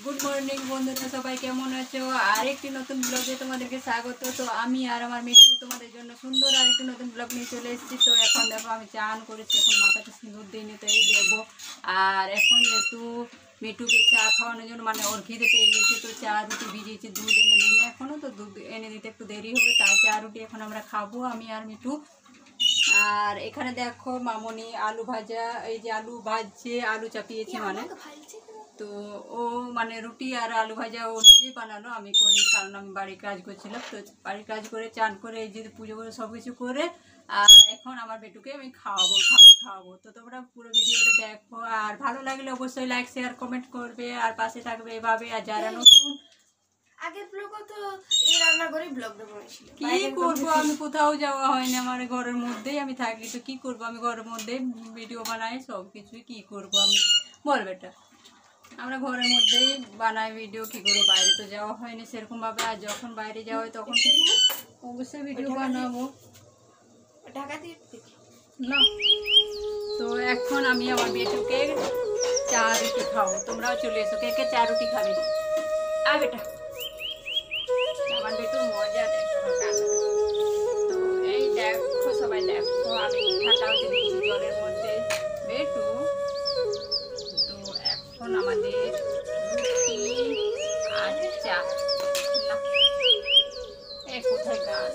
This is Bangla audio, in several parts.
গুড মর্নিং বন্ধুরা, সবাই কেমন আছো? আরেকটি নতুন ব্লগে তোমাদেরকে স্বাগত। তো আমি আর আমার মিঠু তোমাদের জন্য সুন্দর আরেকটি নতুন ব্লগ নিয়ে চলে এসেছি। তো এখন দেখো আমি চান করেছি, এখন মাথাটা সিঁদুর দিয়ে নিতেই দেবো। আর এখন যেহেতু মিঠুকে চা খাওয়ানোর জন্য মানে ওর খিদে পেয়ে গেছে, তো চা রুটি ভিজিয়েছি, দুধ এনে দিই না এখনও, তো দুধ এনে দিতে একটু দেরি হবে, তাই চা রুটি এখন আমরা খাবো আমি আর মিঠু। আর এখানে দেখো মামনি আলু ভাজা, এই যে আলু ভাজছে, আলু চাপিয়েছে মানে, তো ও মানে রুটি আর আলু ভাজা ও নিজেই বানালো, আমি করিনি কারণ আমি বাড়ির কাজ করছিলাম। তো বাড়ির কাজ করে চান করে এই যে পুজো করে সব কিছু করে আর এখন আমার বেটুকে আমি খাওয়াবো। তো তোমরা পুরো ভিডিওটা দেখো, আর ভালো লাগলে অবশ্যই লাইক শেয়ার কমেন্ট করবে আর পাশে থাকবে এভাবে। আর যারা নতুন আগের ব্লগও তো এই রান্নাঘরেই ব্লগটা বানাইছিল। কি করবো, আমি কোথাও যাওয়া হয়নি, আমার ঘরের মধ্যেই আমি থাকি, তো কি করবো, আমি ঘরের মধ্যেই ভিডিও বানাই সব কিছুই। কি করবো আমি বল বেটা, আমরা ঘরের মধ্যেই বানাই ভিডিও, কি করবো, বাইরে তো যাওয়া হয়নি সেরকম ভাবে। আর যখন বাইরে যাওয়া হয় তখন অবশ্যই ভিডিও বানাবো ঢাকা দিয়ে না। তো এখন আমি আমার বেটুকে চা রুটি খাবো, তোমরাও চলে এসো, কে কে চা রুটি খাবে? আর বেটা আমার বেটুর মজা দেখো। তো এই দেখো সবাই দেখো, আমি ঠান্ডা হতে দিয়েছি জলের মধ্যে বেটু। তো এখন আমাদের রুটি আর চা। না কোথায় গান,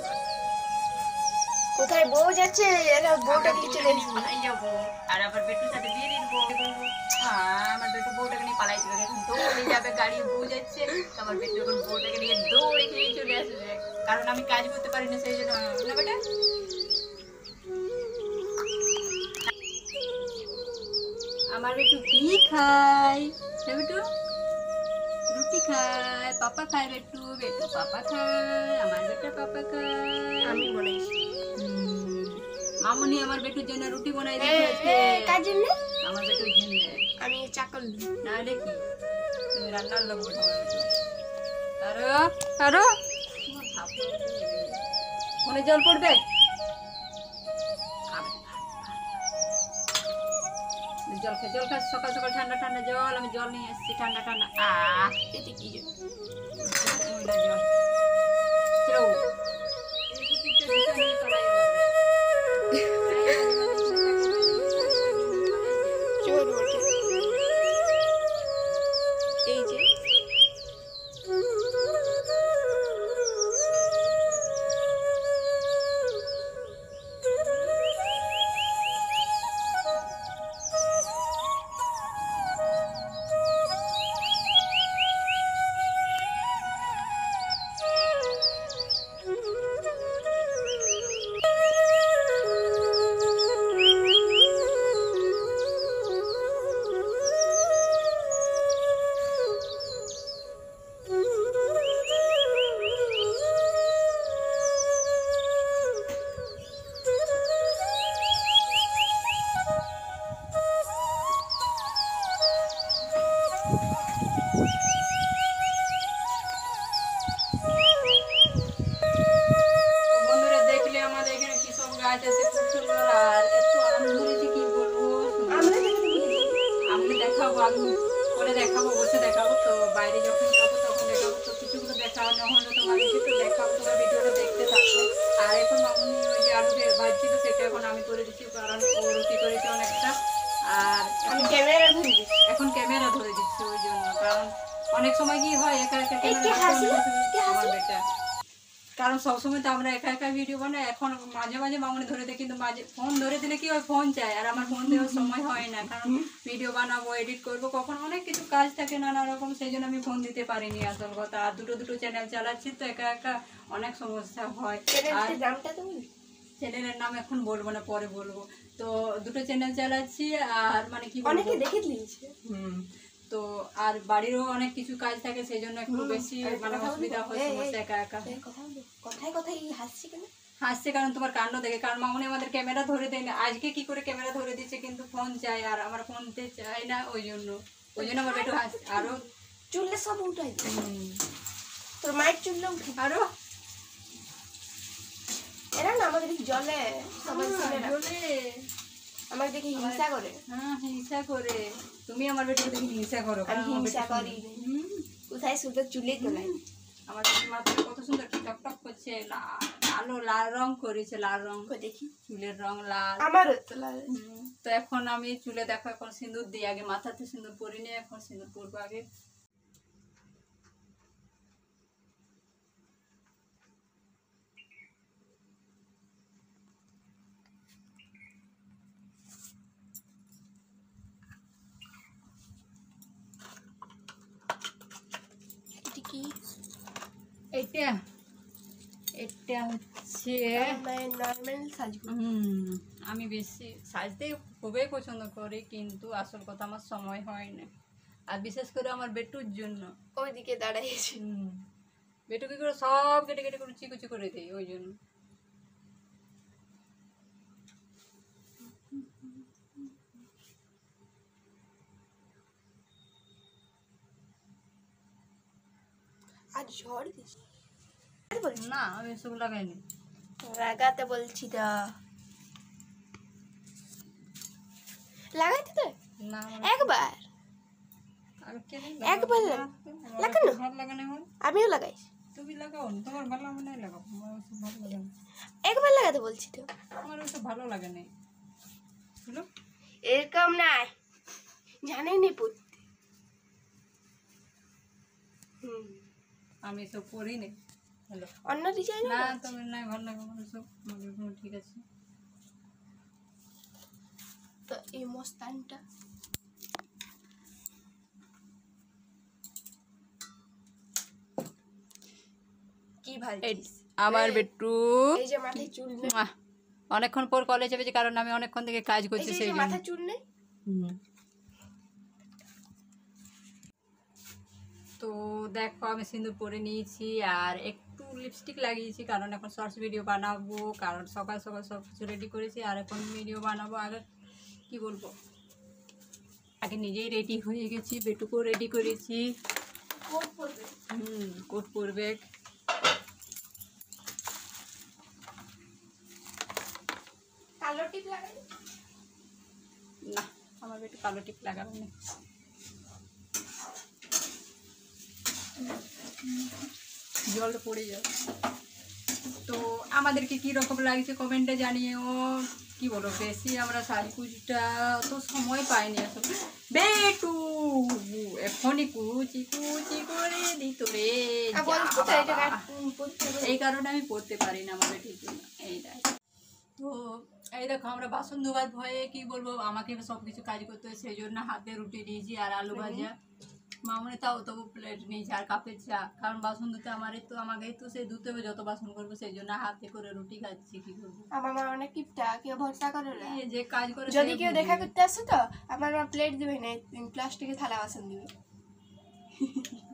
কোথায় বউ যাচ্ছে, এরা বউটা নিয়ে চলে এসেছে। পালাই যাবো আর আবার বেটুর সাথে বিয়ে দিয়ে দিবো। আমার বেটু বউটাকে নিয়ে পালাই চলে গেছে, দৌড়ে যাবে, গাড়ি বউ যাচ্ছে, আমার বেটু এখন বউটাকে নিয়ে দৌড়ে খেয়ে চলে আসবে, কারণ আমি কাজ করতে পারি না সেই জন্য। না বেটা, আমার বেটু কি খায়? বেটু রুটি খায়, পাপা খায়, বেটু বেটু পাপা খায়, আমার বেটা পাপা খায়। আমি বানাইছি। মামুনি আমার বেটুর জন্য রুটি বানাই দিয়েছে। কার জন্য? আমার বেটুর জন্য। আমি চাকল না দেখি তুমি রান্নার লোক বেটা আমার বেটু। আরো আরো মনে জল পড়বে, জল খা সকাল সকাল, ঠান্ডা ঠান্ডা জল, আমি জল নিয়ে এসেছি ঠান্ডা ঠান্ডা। এতে কি জন্য? জল চলো চোর ওঠে এই যে বন্ধুরা দেখলে আমাদের এখানে কি সব গাছ আছে, খুব সুন্দর। আর এত আম ধরেছে কি বলবো, আমি দেখাবো, আমি পরে দেখাবো, বসে দেখাবো। তো বাইরে যখন যাবো তখন দেখাবো, তো কিছুগুলো দেখানো হলো তোমাদেরকে, তো দেখাবো, তোমার ভিডিওটা দেখতে থাকো। আর এখন মামুনি ওই যে আলু ভাজছিল সেটা এখন আমি করে দিচ্ছি, কারণ ও রুটি করেছে অনেকটা। আর আমি ক্যামেরা ধরে দিচ্ছি। এখন ক্যামেরা ধরে দিচ্ছি ওই জন্য, কারণ অনেক সময় কি হয় একা একা আমার বেটা, কারণ সবসময় তো আমরা একা একা ভিডিও বানাই। এখন মাঝে মাঝে মামুনি ধরে দেয়, কিন্তু মাঝে ফোন ধরে দিলে কি হয়, ফোন চাই, আর আমার ফোন দেওয়ার সময় হয় না, কারণ ভিডিও বানাবো, এডিট করবো, কখন অনেক কিছু কাজ থাকে নানা রকম, সেই জন্য আমি ফোন দিতে পারিনি আসল কথা। আর দুটো চ্যানেল চালাচ্ছি, তো একা একা অনেক সমস্যা হয়। আর দামটা তুমি চ্যানেলের নাম এখন বলবো না, পরে বলবো। তো দুটো চ্যানেল চালাচ্ছি, আর মানে কি অনেকে দেখে দিয়েছে। তো আর বাড়িরও অনেক কিছু কাজ থাকে, সেই জন্য একটু বেশি মানে অসুবিধা হয়, সমস্যা একা একা। কথায় কথায় হাসছি কেন? হাসছে কারণ তোমার কাণ্ড দেখে, কারণ মামুনি আমাদের ক্যামেরা ধরে দেয় না, আজকে কি করে ক্যামেরা ধরে দিচ্ছে, কিন্তু ফোন চাই, আর আমার ফোন দিতে চাই না, ওই জন্য আমার একটু হাসছে। আরো চুললে সব উঠাই তোর মায়ের চুললে উঠে আরো এরা না আমাদের জলে সবাই জলে আমাকে দেখে হিংসা করে। হ্যাঁ হিংসা করে, তুমি আমার বেটাকে দেখে হিংসা করো, আমি হিংসা করি। কোথায় শুধু চুলেই তোলাই। আমাদের মাথাটা কত সুন্দর টকটক করছে, আলো লাল রং করেছে, লাল রং দেখি চুলের রং লাল। আমারও তোলা। তো এখন আমি চুলে দেখো এখন সিঁদুর দিই, আগে মাথাতে সিঁদুর পরিনি, এখন সিঁদুর পরবো আগে। কি এটা এটা হচ্ছে নর্মাল সাজবো। আমি বেশি সাজতে খুবই পছন্দ করি, কিন্তু আসল কথা আমার সময় হয় না, আর বিশেষ করে আমার বেটুর জন্য। ওইদিকে দাঁড়াইছি। বেটু কি করে সব কেটে কেটে করে চিকুচি করে দেয়, ওই জন্য। আজ ঝড় দিস না আমি এসব লাগাইনি। লাগাতে বলছি তো, লাগাইতে তো না একবার আমি কেন একবার লাগানো ভালো লাগানো হয়, আমিও লাগাই। তুমি লাগাও না, তোমার ভালো লাগে না লাগাও, আমার ওসব ভালো লাগে না। একবার লাগাতে বলছি তো, আমার ওসব ভালো লাগে না। বুঝলো, এরকম নাই, জানেনি পড়তে। আমি এসব করি না। হ্যালো, অন্য ডিজাইন না তুমি নাই ভালো লাগে আমার সব, আমার ঠিক আছে। তো এই মস্তানটা কি ভালো আমার বেটু এই যে মাথায় চুল নেই, অনেকক্ষণ পর কলেজ যাবে, কারণ আমি অনেকক্ষণ থেকে কাজ করছি, এই সেই যে জন্য। মাথায় চুল নেই। তো দেখো আমি সিঁদুর পরে নিয়েছি, আর একটু লিপস্টিক লাগিয়েছি, কারণ এখন শর্টস ভিডিও বানাবো, কারণ সকাল সকাল সব কিছু রেডি করেছি, আর এখন ভিডিও বানাবো। আগে কি বলবো, আগে নিজেই রেডি হয়ে গেছি, বেটুকেও রেডি করেছি। কোট পরবে, কোট পরবে। কালো টিপ লাগাই না, আমার বেটু কালো টিপ লাগাবে না। জল পড়ে যাবে। তো আমাদেরকে কি রকম লাগছে কমেন্টে জানিও। কি বলো, বেশি আমরা সাজগুজটা অত সময় পাইনি আসলে। বেটু এখনই কুচি কুচি করে দিত রে, এই কারণে আমি পড়তে পারি না আমার বেটির জন্য। এইটাই তো, এই দেখো আমরা বাসন ধোয়ার ভয়ে কি বলবো, আমাকে সব কিছু কাজ করতে হয়, সেই জন্য হাতে রুটি নিয়েছি আর আলু ভাজা। মামনি তাও তবু প্লেট নিয়েছে আর কাপের চা, কারণ বাসন ধুতে আমাকেই তো সেই ধুতে হবে, যত বাসন করবো, সেই জন্য হাতে করে রুটি খাচ্ছি। কি করবো, আমার মা অনেক কিপটা, কেউ ভরসা করে না। যে কাজ করে যদি কেউ দেখা করতে আসে তো আমার মা প্লেট দিবে না, প্লাস্টিকের থালা বাসন দিবে।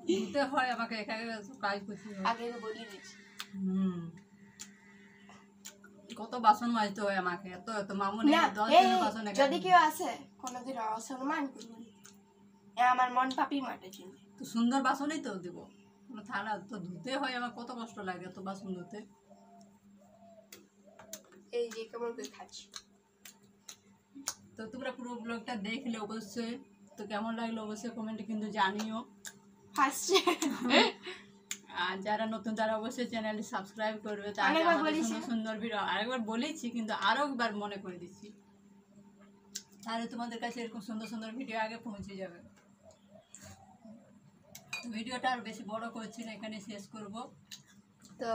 ধুতে হয় আমাকে, এখানে কাজ করতে হয়। আগে বলি দিচ্ছি কত বাসন মাজতে হয় আমাকে, এত এত মামনি না। 10 এই জনের বাসন যদি কেউ আসে কোনোদিন অসম্মান করবো না, আমার মন পাপি মাটে চিনবে। তো সুন্দর বাসনই তো দেবো, কোনো থালা তো ধুতে হয়, আমার কত কষ্ট লাগে এত বাসন ধুতে। এই যে কেমন করে খাচ্ছি। তো তোমরা পুরো ব্লগটা দেখলে অবশ্যই, তো কেমন লাগলো অবশ্যই কমেন্টে কিন্তু জানিও। ফার্স্টে আর যারা নতুন তারা অবশ্যই চ্যানেলটি সাবস্ক্রাইব করবে। তাহলে আরেকবার আমাদের বলেছি। সুন্দর সুন্দর ভিডিও, আরেকবার বলেছি কিন্তু আরও একবার মনে করে দিচ্ছি, তাহলে তোমাদের কাছে এরকম সুন্দর সুন্দর ভিডিও আগে পৌঁছে যাবে। তো ভিডিওটা আর বেশি বড় করছি না, এখানে শেষ করব। তো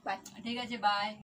বাই। ঠিক আছে, বাই।